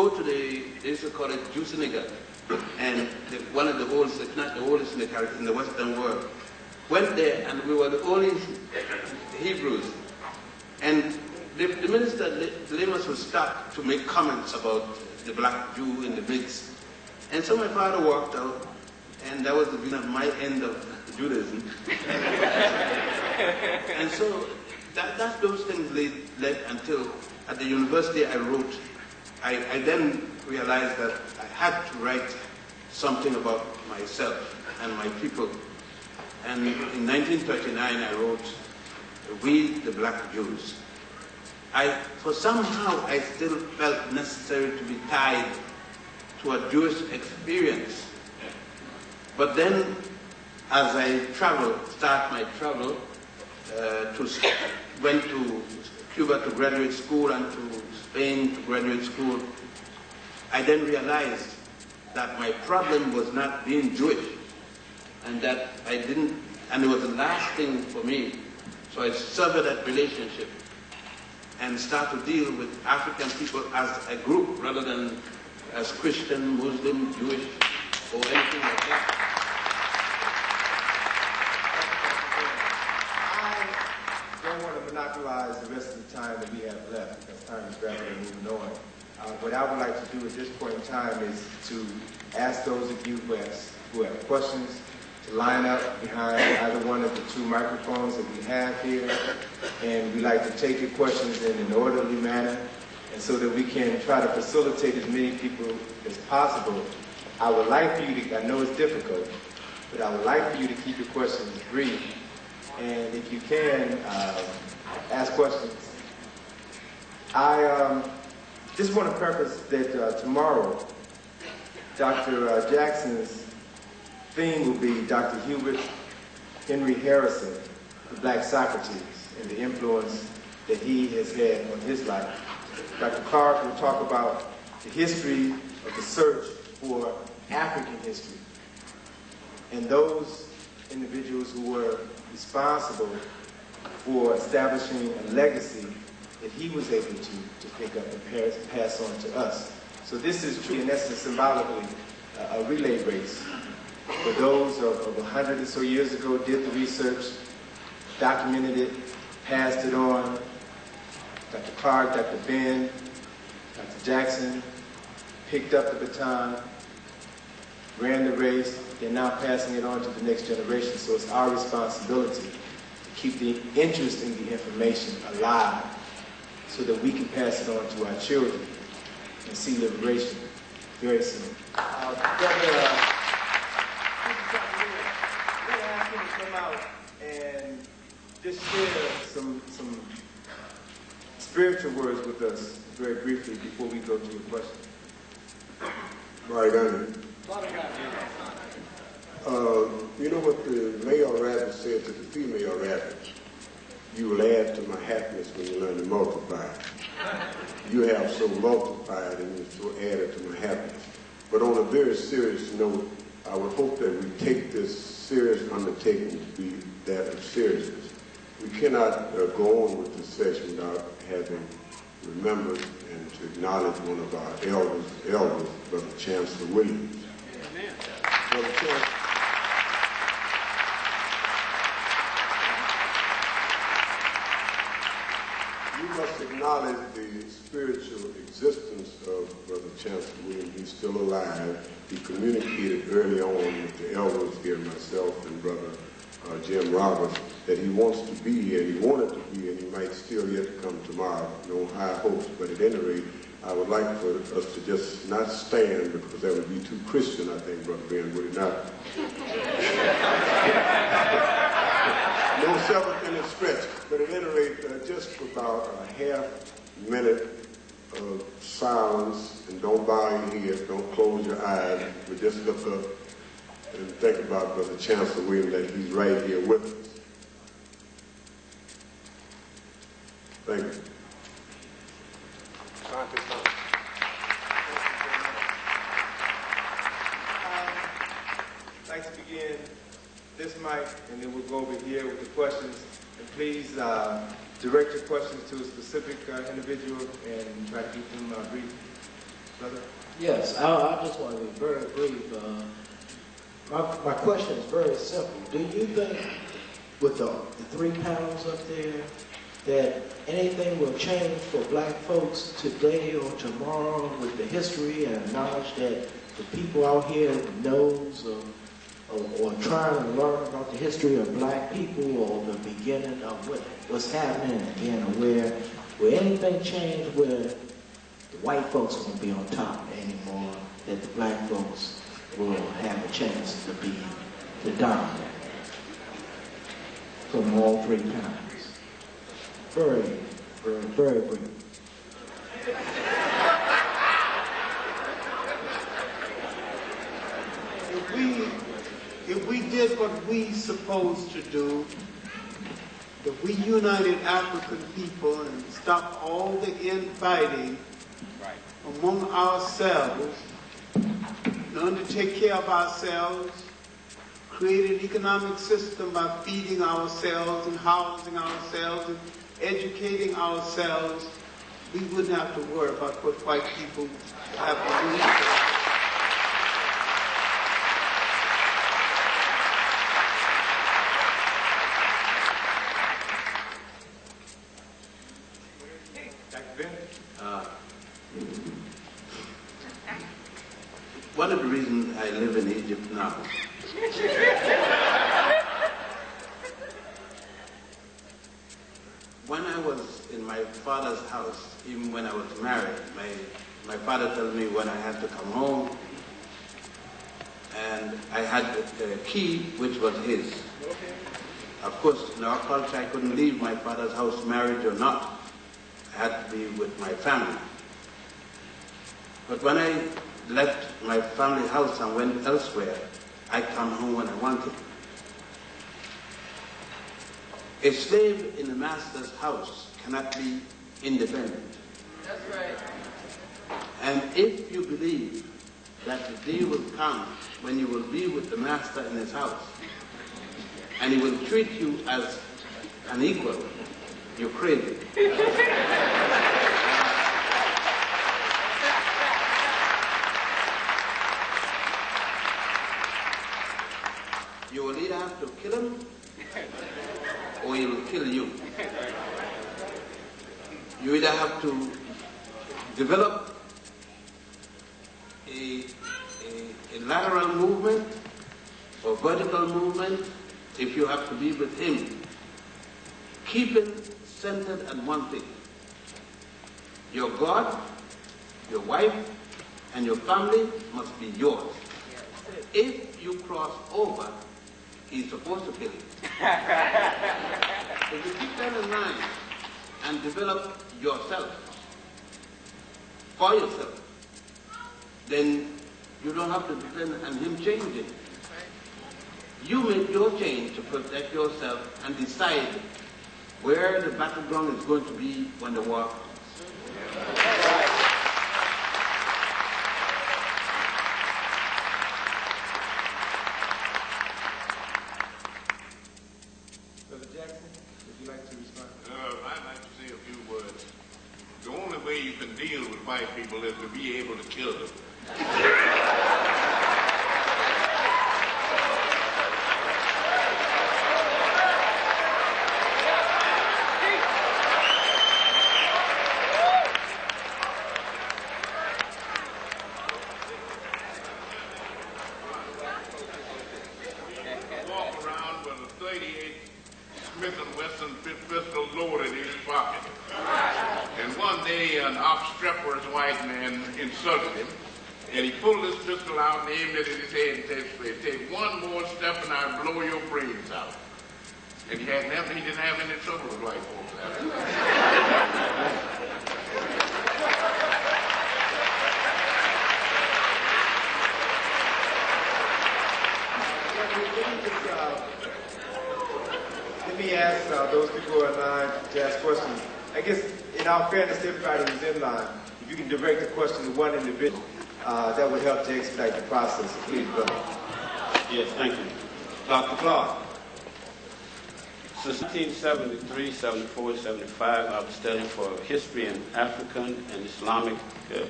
go to they used to call it Juiceniga, and one of the oldest, if not the oldest in the Western world. Went there, and we were the only Hebrews. And the minister, Lemus, would stop to make comments about the black Jew in the midst. And so my father walked out, and that was the beginning of my end of Judaism. And so those things led until at the university I wrote. I then realized that I had to write something about myself and my people. And in 1939 I wrote, "We the Black Jews." For somehow I still felt necessary to be tied to a Jewish experience. But then as I start my travel, went to Cuba to graduate school and to Spain to graduate school, I then realized that my problem was not being Jewish, and that and it was the last thing for me. So I severed that relationship and start to deal with African people as a group rather than as Christian, Muslim, Jewish, or anything like that. I don't want to monopolize the rest of the time that we have left, because time is rapidly moving on. What I would like to do at this point in time is to ask those of you who have questions to line up behind either one of the two microphones that we have here, and we like to take your questions in an orderly manner, and so that we can try to facilitate as many people as possible. I would like for you to, I know it's difficult, but I would like for you to keep your questions brief, and if you can, ask questions. I just want to preface that tomorrow, Dr. Jackson's theme will be Dr. Hubert Henry Harrison, the Black Socrates, and the influence that he has had on his life. Dr. Clarke will talk about the history of the search for African history and those individuals who were responsible for establishing a legacy that he was able to pick up and pass on to us. So this is truly, in essence, symbolically, a relay race. For those of 100 or so years ago, did the research, documented it, passed it on. Dr. Clarke, Dr. Ben, Dr. Jackson picked up the baton, ran the race. They're now passing it on to the next generation. So it's our responsibility to keep the interest in the information alive so that we can pass it on to our children and see liberation very soon. Come out and just share some spiritual words with us very briefly before we go to your question. Right, you know what the male rabbit said to the female rabbit? You will add to my happiness when you learn to multiply. You have so multiplied and you so added to my happiness. But on a very serious note, I would hope that we take this serious undertaking to be that of seriousness. We cannot go on with this session without having remembered and to acknowledge one of our elders, Brother Chancellor Williams. Amen. Brother Chancellor, we must acknowledge the spiritual existence of Brother Chancellor Williams. He's still alive. He communicated early on with the elders here, myself and Brother Jim Roberts, that he wants to be here, he wanted to be, and he might still yet to come tomorrow. No high hopes, but at any rate, I would like for us to just not stand, because that would be too Christian, I think, Brother Ben, would it not? No self-indulgent stretch, but at any rate, just for about a half minute of silence, and don't bow your head, don't close your eyes, but just look up and think about Brother Chancellor Williams, that he's right here with us. Thank you. I'd like to begin this mic, and then we'll go over here with the questions. And please direct your questions to a specific individual and try to keep them brief. Brother? Yes, I just want to be very brief. My question is very simple. Do you think, with the 3 panels up there, that anything will change for black folks today or tomorrow with the history and knowledge that the people out here knows or trying to learn about the history of black people or the beginning of what's happening again, or will anything change where the white folks won't be on top anymore, that the black folks will have a chance to be the dominant from all 3 panels? Very, very, very brief. If we did what we supposed to do, if we united African people and stopped all the infighting among ourselves, learn to take care of ourselves, create an economic system by feeding ourselves and housing ourselves and educating ourselves, we wouldn't have to worry about what white people have to do. One of the reasons I live in Egypt now when I was in my father's house, even when I was married, my father told me when I had to come home, and I had a key which was his. Of course, in our culture, I couldn't leave my father's house, married or not. I had to be with my family. But when I left my family house and went elsewhere, I come home when I wanted. A slave in a master's house cannot be independent. That's right. And if you believe that the day will come when you will be with the master in his house, and he will treat you as an equal, you're crazy. You will either have to kill him or he will kill you. You either have to develop a lateral movement or vertical movement if you have to be with him. Keep him centered on one thing. Your God, your wife, and your family must be yours. If you cross over, he's supposed to kill you. If you keep that in mind and develop yourself for yourself, then you don't have to depend on him changing. You make your change to protect yourself and decide where the battleground is going to be when the war comes. Brother Jackson, would you like to respond? I'd like to say a few words. The only way you can deal with white people is to be able to kill them. Walk around with a 38 Smith & Wesson pistol loaded in his pocket. And one day an obstreperous white man insulted him, and he pulled his pistol out and aimed it at his head and said, "Take one more step and I'll blow your brains out." And he didn't have any trouble with white folks after that. Let me ask those people who are in line to ask questions. I guess, in all fairness to everybody who's in line, if you can direct the question to one individual, that would help to expedite the process. So please go. Yes, thank you. Dr. Clarke, since 1973, 74, 75, I was studying for history in African and Islamic